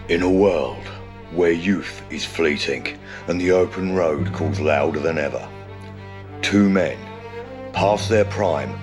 In a world where youth is fleeting and the open road calls louder than ever, two men, past their prime,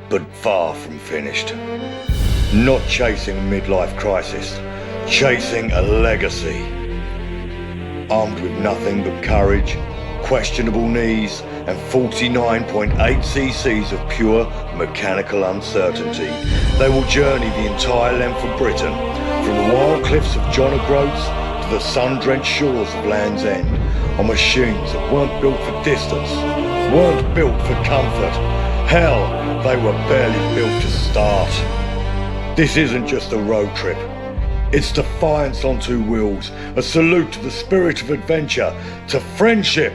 but far from finished. Not chasing a midlife crisis, chasing a legacy. Armed with nothing but courage, questionable knees, and 49.8 cc's of pure mechanical uncertainty, they will journey the entire length of Britain, from the wild cliffs of John O'Groats to the sun-drenched shores of Land's End, on machines that weren't built for distance, weren't built for comfort. Hell, they were barely built to start. This isn't just a road trip. It's defiance on two wheels, a salute to the spirit of adventure, to friendship,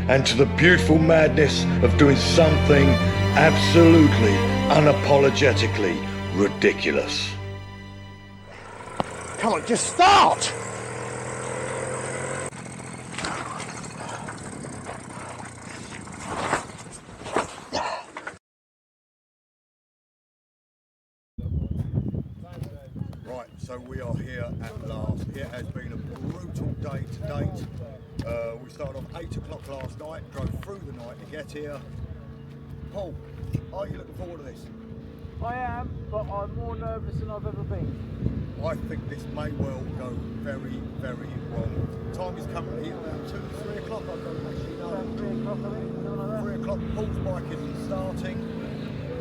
and to the beautiful madness of doing something absolutely, unapologetically ridiculous. Come on, just start! Right, so we are here at last. It has been a brutal day to date. We started off 8 o'clock last night, drove through the night to get here. Paul, are you looking forward to this? I am, but I'm more nervous than I've ever been. I think this may well go very, very wrong. Time is currently about 2, 3 o'clock. I don't actually know. About 3 o'clock, I think, something like that. 3 o'clock, Paul's bike isn't starting.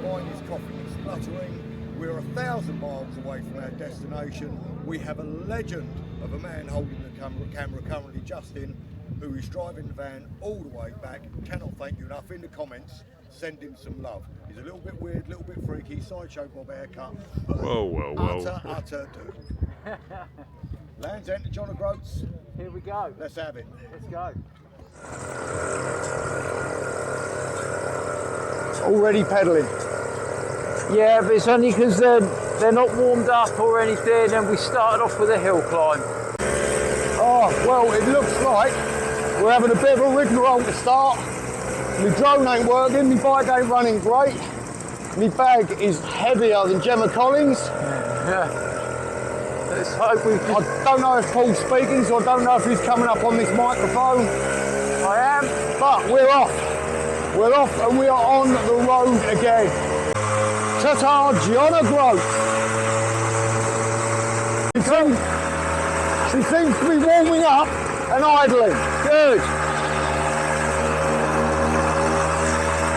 Mine is coughing and spluttering. We're 1,000 miles away from our destination. We have a legend of a man holding the camera currently, Justin, who is driving the van all the way back. Cannot thank you enough. In the comments, send him some love. He's a little bit weird, a little bit freaky, sideshow Bob haircut. Whoa. Utter dude. Land's End to John O'Groats. Here we go. Let's have it. Let's go. Already pedalling. Yeah, but it's only because they're not warmed up or anything, and we started off with a hill climb. Oh, well, it looks like we're having a bit of a rigmarole to start. My drone ain't working, my bike ain't running great. My bag is heavier than Gemma Collins. Yeah. Let's hope we can... I don't know if Paul's speaking, so I don't know if he's coming up on this microphone. I am. But we're off. We're off and we are on the road again. Ta-ta, John O'Groats. She seems to be warming up and idling. Good.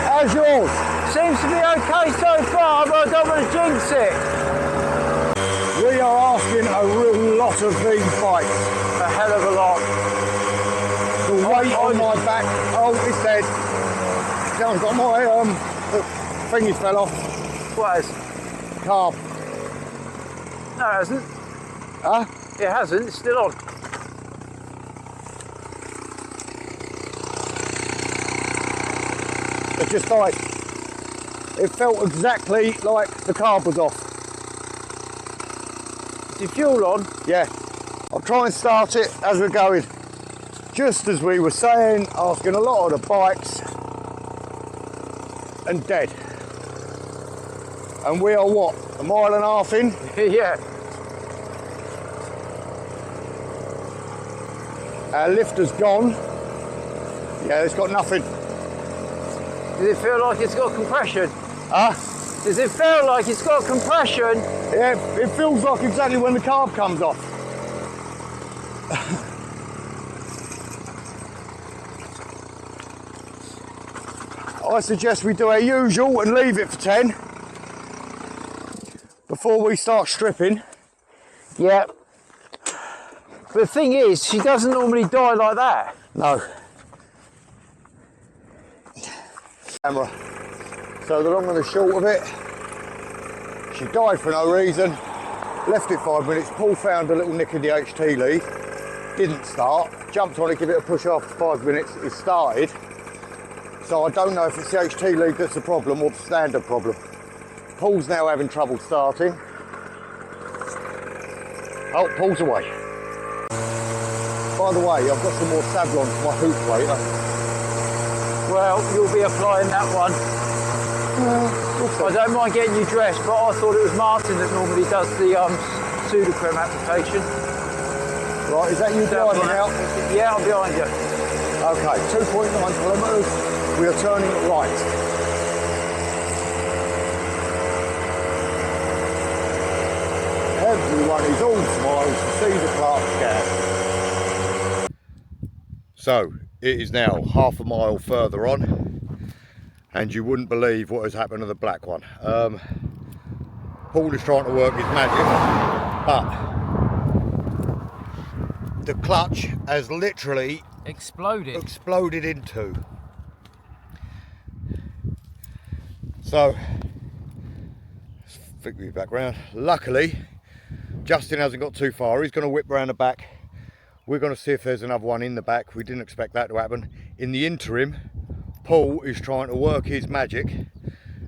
How's yours? Seems to be okay so far, but I don't want to jinx it. We are asking a real lot of these bikes. A hell of a lot. The weight on my back, oh, it's dead. I've got my thingy fell off. What is? Carb. No, it hasn't. Huh? It hasn't, it's still on. It just died. It felt exactly like the carb was off. Is the fuel on? Yeah. I'll try and start it as we're going. Just as we were saying, asking a lot of the bikes, and dead. And we are what, 1.5 miles in? Yeah. Our lifter's gone. Yeah, it's got nothing. Does it feel like it's got compression? Huh? Does it feel like it's got compression? Yeah, it feels like exactly when the carb comes off. I suggest we do our usual and leave it for 10 before we start stripping. Yeah. But the thing is, she doesn't normally die like that. No. Camera. So the long and the short of it, she died for no reason, left it 5 minutes, Paul found a little nick in the HT lead, didn't start, jumped on it, give it a push after 5 minutes, it started. So I don't know if it's the HT lead that's the problem or the standard problem. Paul's now having trouble starting. Oh, Paul's away. By the way, I've got some more Savlon for my hoop later. Well, you'll be applying that one. I don't mind getting you dressed, but I thought it was Martin that normally does the Sudocrem application. Right, is that you driving now? Yeah, I'm behind you. Okay, 2.9 kilometres. We are turning right. Everyone is all smiles to see the Clark Scamp. So, it is now half a mile further on, and you wouldn't believe what has happened to the black one. Paul is trying to work his magic, but the clutch has literally exploded in two. So, let's flick me back round. Luckily, Justin hasn't got too far. He's going to whip round the back. We're going to see if there's another one in the back. We didn't expect that to happen. In the interim, Paul is trying to work his magic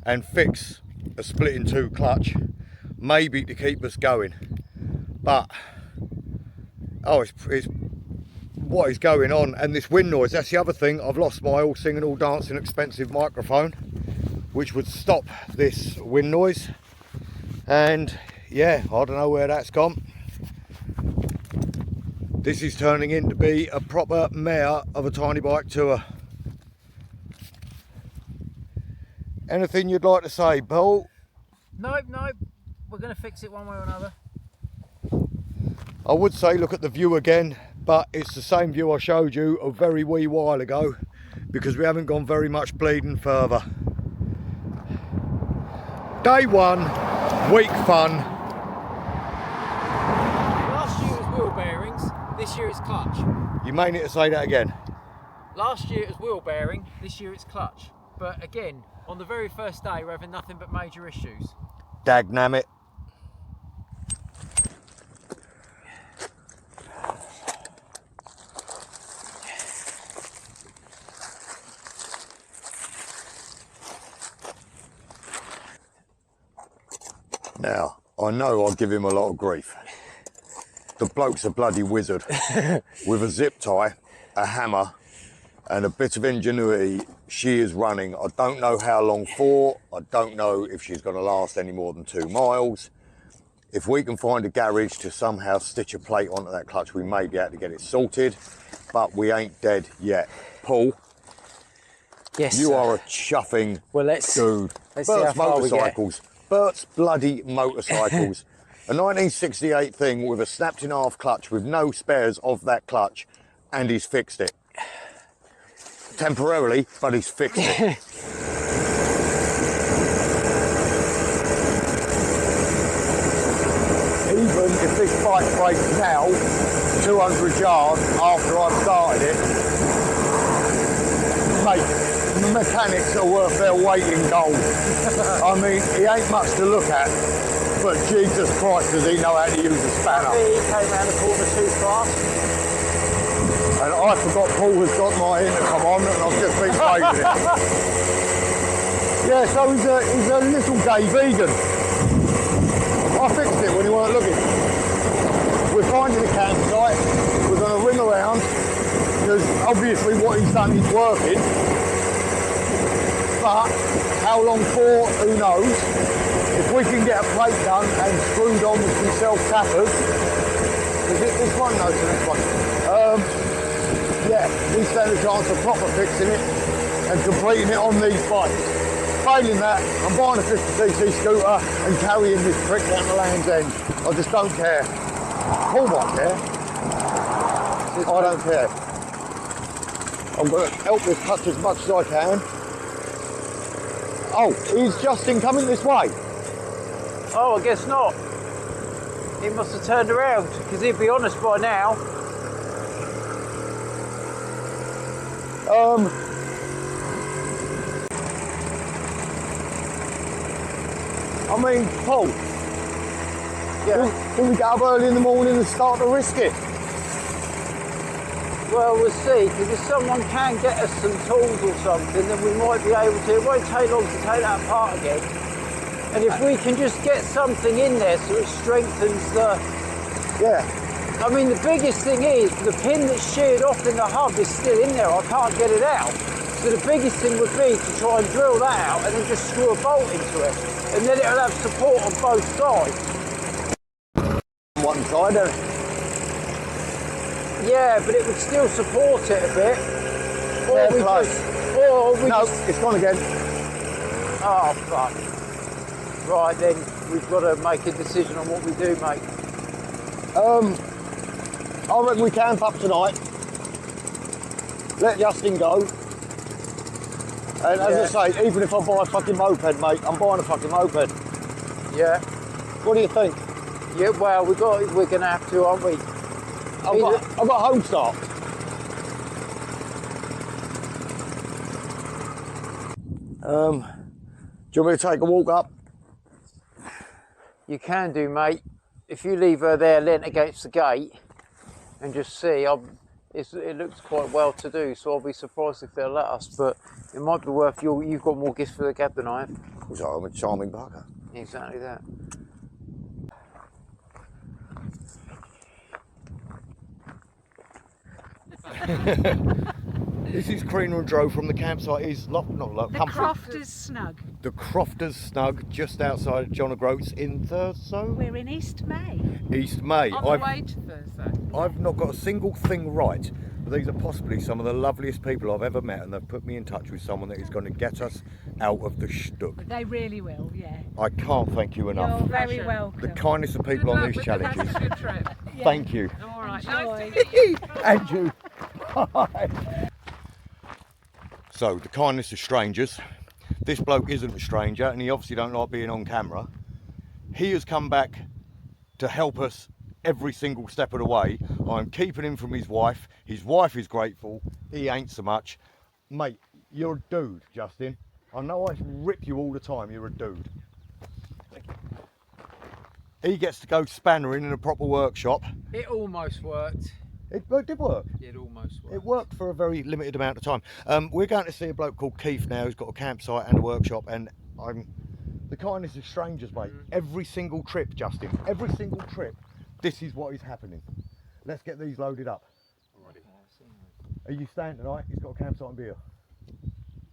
and fix a split in two clutch, maybe to keep us going. But, oh, it's what is going on, and this wind noise, that's the other thing. I've lost my all singing, all dancing expensive microphone, which would stop this wind noise. And yeah, I don't know where that's gone. This is turning into be a proper mare of a tiny bike tour. Anything you'd like to say, Paul? Nope. We're going to fix it one way or another. I would say look at the view again, but it's the same view I showed you a very wee while ago, because we haven't gone very much bleeding further. Day one, week fun. Last year was wheel bearings, this year it's clutch. You may need to say that again. Last year it was wheel bearing, this year it's clutch. But again, on the very first day we're having nothing but major issues. Dagnamit. Now, I know I'll give him a lot of grief. The bloke's a bloody wizard. With a zip tie, a hammer, and a bit of ingenuity, she is running. I don't know how long for. I don't know if she's going to last any more than 2 miles. If we can find a garage to somehow stitch a plate onto that clutch, we may be able to get it sorted, but we ain't dead yet. Paul, Yes, you sir. are a chuffing dude. Let's see Bert's how far we get. motorcycles. Bert's bloody motorcycles. A 1968 thing with a snapped in half clutch with no spares of that clutch, and he's fixed it. Temporarily, but he's fixed it. Even if this bike breaks now, 200 yards after I've started it, mate, the mechanics are worth their weight in gold. I mean, he ain't much to look at, but Jesus Christ, does he know how to use a spanner. He came around the corner too fast. And I forgot Paul has got my intercom on, and I've just been playing it. Yeah, so he's a little gay vegan. I fixed it when he weren't looking. We're finding a campsite. We're going to ring around, because obviously what he's done is working. But how long for, who knows. If we can get a plate done and screwed on with some self-tappers, is it this one? No, it's the next one. Yeah, we stand a chance of proper fixing it and completing it on these bikes. Failing that, I'm buying a 50cc scooter and carrying this prick down the Land's End. I just don't care. Paul might care. I don't care. I'm going to help this clutch as much as I can. Oh, is Justin coming this way? Oh, I guess not. He must have turned around, because he'd be honest by now. I mean, Paul, Yeah. can we get up early in the morning and start to risk it? Well, we'll see, because if someone can get us some tools or something, then we might be able to. It won't take long to take that apart again. And if we can just get something in there so it strengthens the... Yeah. I mean, the biggest thing is the pin that's sheared off in the hub is still in there. I can't get it out. So the biggest thing would be to try and drill that out and then just screw a bolt into it. And then it'll have support on both sides. One side, Yeah, but it would still support it a bit. Fair Or we play. No, it's gone again. Oh, fuck. Right, then we've got to make a decision on what we do, mate. I reckon we camp up tonight. Let Justin go. And as I say, even if I buy a fucking moped, mate, I'm buying a fucking moped. Yeah. What do you think? Yeah, well, we're going to have to, aren't we? I've got home start. Do you want me to take a walk up? You can do, mate. If you leave her there leant against the gate and just see, it looks quite well to do, so I'll be surprised if they'll let us, but it might be worth you've got more gifts for the gab than I have. So I'm a charming bugger. Exactly that. This is Creaner and Drove from the campsite. Is The Crofters Snug. The Crofters Snug, just outside of John O'Groats in Thurso. We're in East May. East May. On the way to Thursday. I've not got a single thing right, but these are possibly some of the loveliest people I've ever met, and they've put me in touch with someone that is going to get us out of the shtuck. They really will, yeah. I can't thank you enough. You're very Pleasure. welcome. The kindness of Good people on luck these with the rest challenges. of your trip. Yeah. Thank you. All right, Enjoy. nice to meet you. And you. Bye. So, the kindness of strangers. This bloke isn't a stranger, and he obviously don't like being on camera. He has come back to help us every single step of the way. I'm keeping him from his wife. His wife is grateful. He ain't so much. Mate, you're a dude, Justin. I know I rip you all the time. You're a dude. He gets to go spannering in a proper workshop. It almost worked. It did work. It almost worked. It worked for a very limited amount of time. We're going to see a bloke called Keith now who's got a campsite and a workshop, and the kindness of strangers, mate. Every single trip, Justin, every single trip, this is what is happening. Let's get these loaded up. Alrighty. Are you staying tonight? He's got a campsite and beer.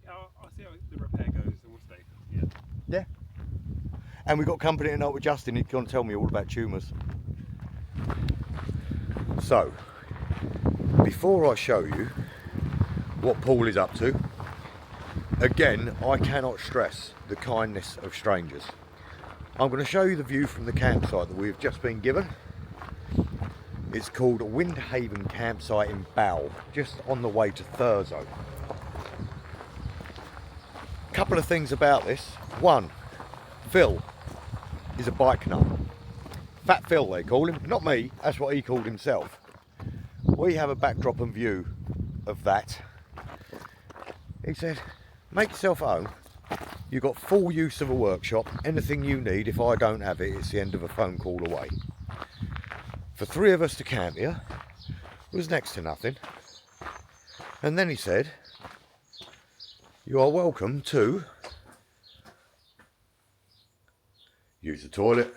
I'll see how the repair goes and we'll stay. Yeah. Yeah. And we've got company tonight with Justin. He's going to tell me all about tumours. So, before I show you what Paul is up to, again, I cannot stress the kindness of strangers. I'm going to show you the view from the campsite that we've just been given. It's called Windhaven Campsite in Bow, just on the way to Thurso. Couple of things about this. One, Phil is a bike nut. Fat Phil they call him, not me, that's what he called himself. We have a backdrop and view of that. He said, make yourself at home. You've got full use of a workshop. Anything you need, if I don't have it, it's the end of a phone call away. For 3 of us to camp here was next to nothing. And then he said, you are welcome to use the toilet,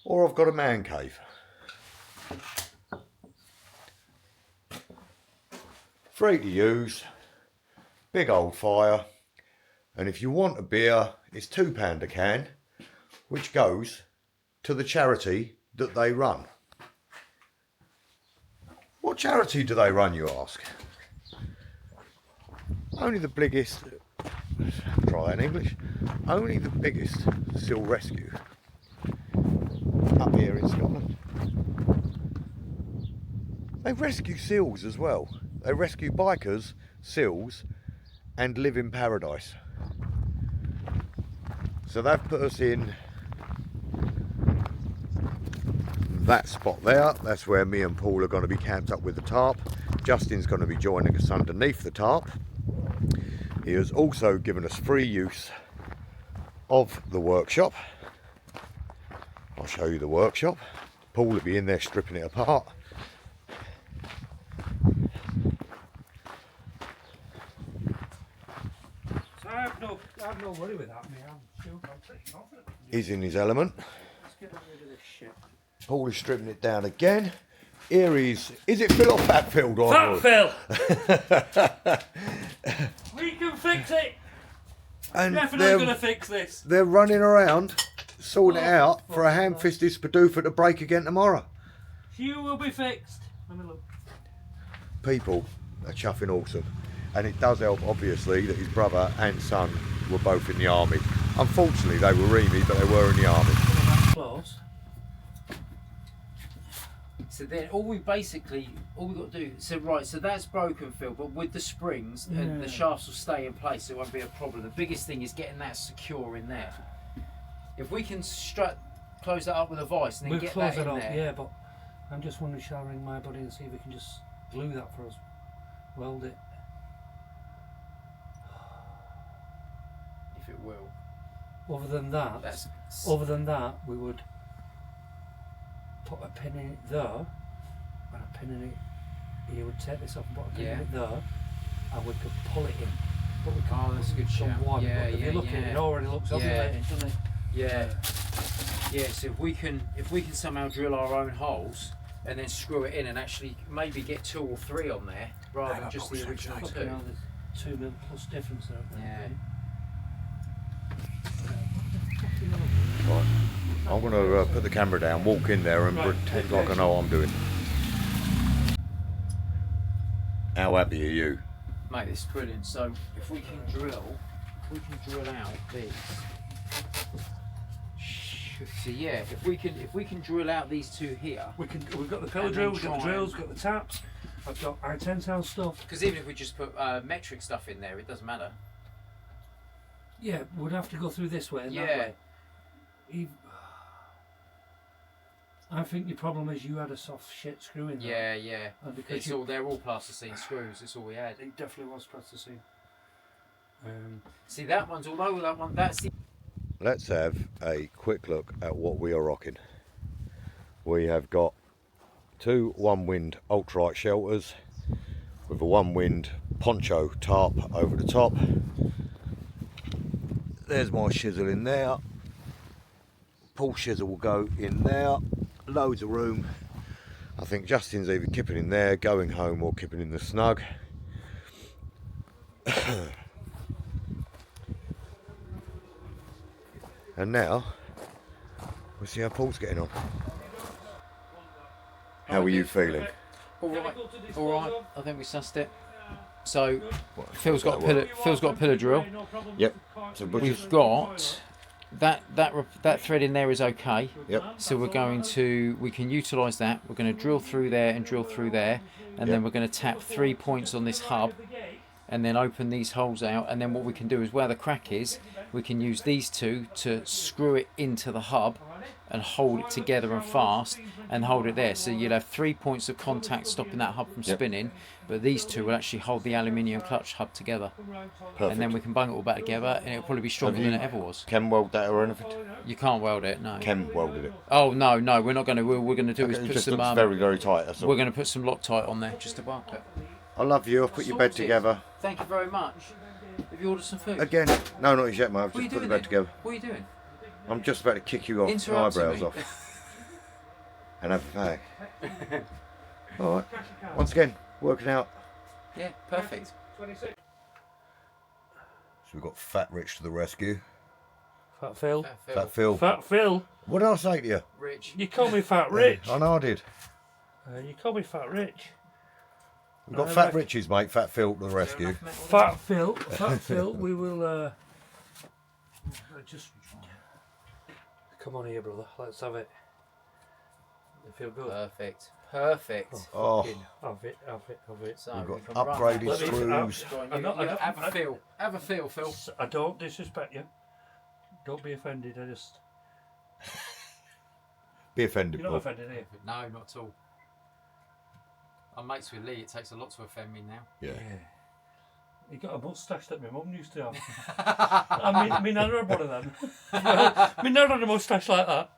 or I've got a man cave. Free to use, big old fire, and if you want a beer, it's £2 a can, which goes to the charity that they run. What charity do they run, you ask? Only the biggest, try that in English, only the biggest seal rescue up here in Scotland. They rescue seals as well. They rescue bikers, seals, and live in paradise. So they've put us in that spot there. That's where me and Paul are going to be camped up with the tarp. Justin's going to be joining us underneath the tarp. He has also given us free use of the workshop. I'll show you the workshop. Paul will be in there stripping it apart. So I have no worry with that, mate. I'm still pretty confident. He's in his element. Let's get rid of this shit. Paul is stripping it down again. Here is it Phil or Fat Phil? Fat Phil! We can fix it! And Definitely gonna fix this. they're running around, sorting it out for a ham-fisted Spadoofa to break again tomorrow. You will be fixed. Let me look. People are chuffing awesome. And it does help, obviously, that his brother and son were both in the army. Unfortunately, they were Remy, but they were in the army. Close. So then all we got to do, so right, so that's broken, Phil, but with the springs, and the shafts will stay in place, so it won't be a problem. The biggest thing is getting that secure in there. If we can close that up with a vice and then get that in there. Yeah, but I'm just wondering, shall I ring my buddy and see if we can just glue that for us? Weld it. If it will. Other than that, we would put a pin in it there, and a pin in it. You would take this off and put a pin in it there, and we could pull it in. But we can that's a good shout. If you look at it, it already looks ovulated, doesn't it? Yeah. Yeah. So if we can somehow drill our own holes and then screw it in and actually maybe get 2 or 3 on there rather than just the original 2. There's 2 mil plus difference there. Yeah. Right. I'm going to put the camera down, walk in there and pretend like I know what I'm doing. How happy are you? Mate, this is brilliant. So if we can drill out these. So yeah, if we can drill out these 2 here. We've got the pillar drill, we've got the drills, we've got the taps. I've got I-10 stuff. Because even if we just put metric stuff in there, it doesn't matter. Yeah, we'd have to go through this way and that way. I think your problem is you had a soft shit screw in there. Yeah. They're all plasticine screws. It's all we had. It definitely was plasticine. See that one's that's the. Let's have a quick look at what we are rocking. We have got 2 1-wind ultralight shelters with a 1-wind poncho tarp over the top. There's my shizzle in there. Paul shizzle will go in there. Loads of room. I think Justin's either kipping in there, going home, or kipping in the snug. And now we'll see how Paul's getting on. How are you feeling? All right. I think we sussed it. So Phil's got a pillar drill. Yep. So We've got that thread in there is okay. Yep. So we can utilise that. We're going to drill through there and drill through there, and then we're going to tap 3 points on this hub, and then open these holes out. And then what we can do is where the crack is, we can use these 2 to screw it into the hub and hold it together and fast and hold it there. So you'll have 3 points of contact stopping that hub from spinning, but these 2 will actually hold the aluminium clutch hub together. Perfect. And then we can bung it all back together, and it'll probably be stronger than it ever was. Chem weld that or anything? You can't weld it, no. Chem welded it. Oh no, we're not going to. What we're going to do is It put just some. looks very, very tight. That's all. We're going to put some Loctite on there just to mark it. I love you. I've put your bed Sorted. together. Thank you very much. Have you ordered some food? Again, no, not as yet, mate. I've What are you just put the doing bed then? together. What are you doing? I'm just about to kick you off, my Interrupting eyebrows me. off, and have a fag. All right. Once again, working out. Yeah, perfect. So we've got Fat Rich to the rescue. Fat Phil. Fat Phil. Fat Phil. What did I say to you? Rich. You call me Fat Rich. I know I did. You call me Fat Rich. We've got Fat Riches, mate. Fat Phil to the rescue. Fat Phil. We will just come on here, brother. Let's have it. You feel good? Perfect. Oh, Have it. So we've we got can run upgraded Let me- screws. Go on, I'm not- have a feel. Have a feel, Phil. I don't disrespect you. Don't be offended. I just Be offended, you're not Paul. offended, are you? No, not at all. I'm mates with Lee. It takes a lot to offend me now. Yeah. You got a moustache that my mum used to have. I mean, I never had one of them. I mean, never had a moustache like that.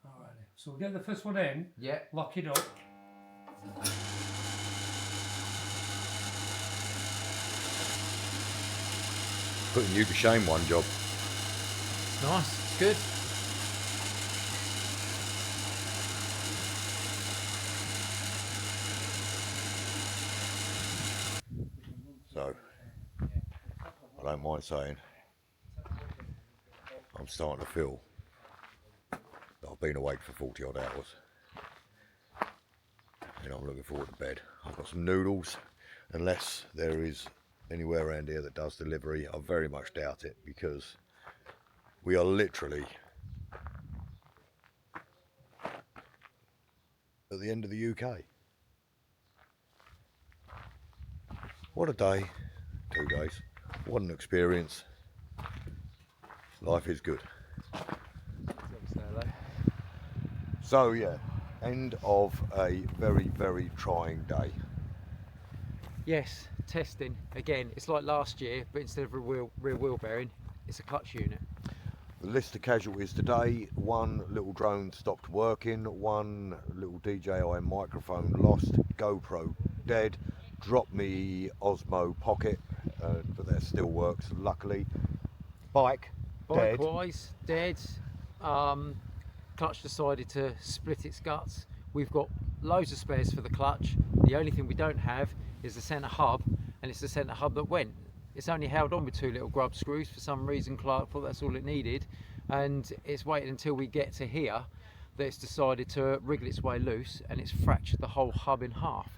Alrighty. So we'll get the first one in. Yeah. Lock it up. Putting you to shame one job. It's nice. It's good. So, I don't mind saying, I'm starting to feel that I've been awake for 40 odd hours. And I'm looking forward to bed. I've got some noodles, unless there is anywhere around here that does delivery. I very much doubt it, because we are literally at the end of the UK. What a day, 2 days, what an experience. Life is good. So yeah, end of a very, very trying day. Yes, testing again. It's like last year, but instead of a rear wheel bearing, it's a clutch unit. The list of casualties today: one little drone stopped working, one little DJI microphone lost, GoPro dead, dropped me Osmo Pocket, but that still works luckily. Bike dead. Bike-wise, dead. Clutch decided to split its guts. We've got loads of spares for the clutch. The only thing we don't have is the centre hub, and it's the centre hub that went. It's only held on with 2 little grub screws. For some reason Clark thought that's all it needed, and it's waited until we get to here that it's decided to wriggle its way loose, and it's fractured the whole hub in half.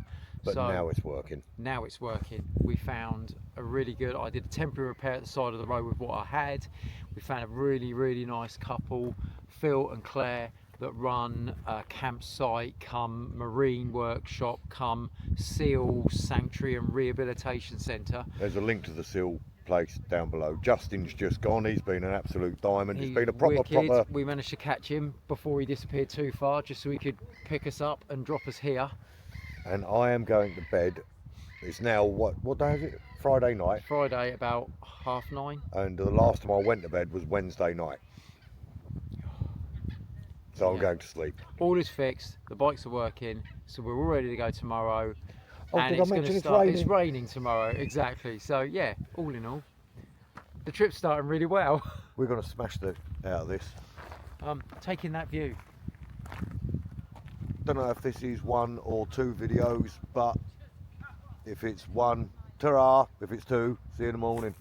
But so now it's working. Now it's working. We found a really good, I did a temporary repair at the side of the road with what I had. We found a really, really nice couple, Phil and Claire, that run a campsite come marine workshop come seal sanctuary and rehabilitation centre. There's a link to the seal place down below. Justin's just gone. He's been an absolute diamond. He's been a proper. We managed to catch him before he disappeared too far, just so he could pick us up and drop us here. And I am going to bed. It's now what day is it? Friday night. Friday about 9:30. And the last time I went to bed was Wednesday night. So I'm going to sleep. All is fixed, the bikes are working, so we're all ready to go tomorrow. Oh, and did I it's going mention to it's start. raining? It's raining tomorrow, exactly. So yeah, all in all, the trip's starting really well. We're going to smash the out of this. Taking that view. Don't know if this is 1 or 2 videos, but if it's 1, ta-ra. If it's 2, see you in the morning.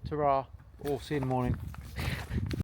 Ta-ra, or see you in the morning.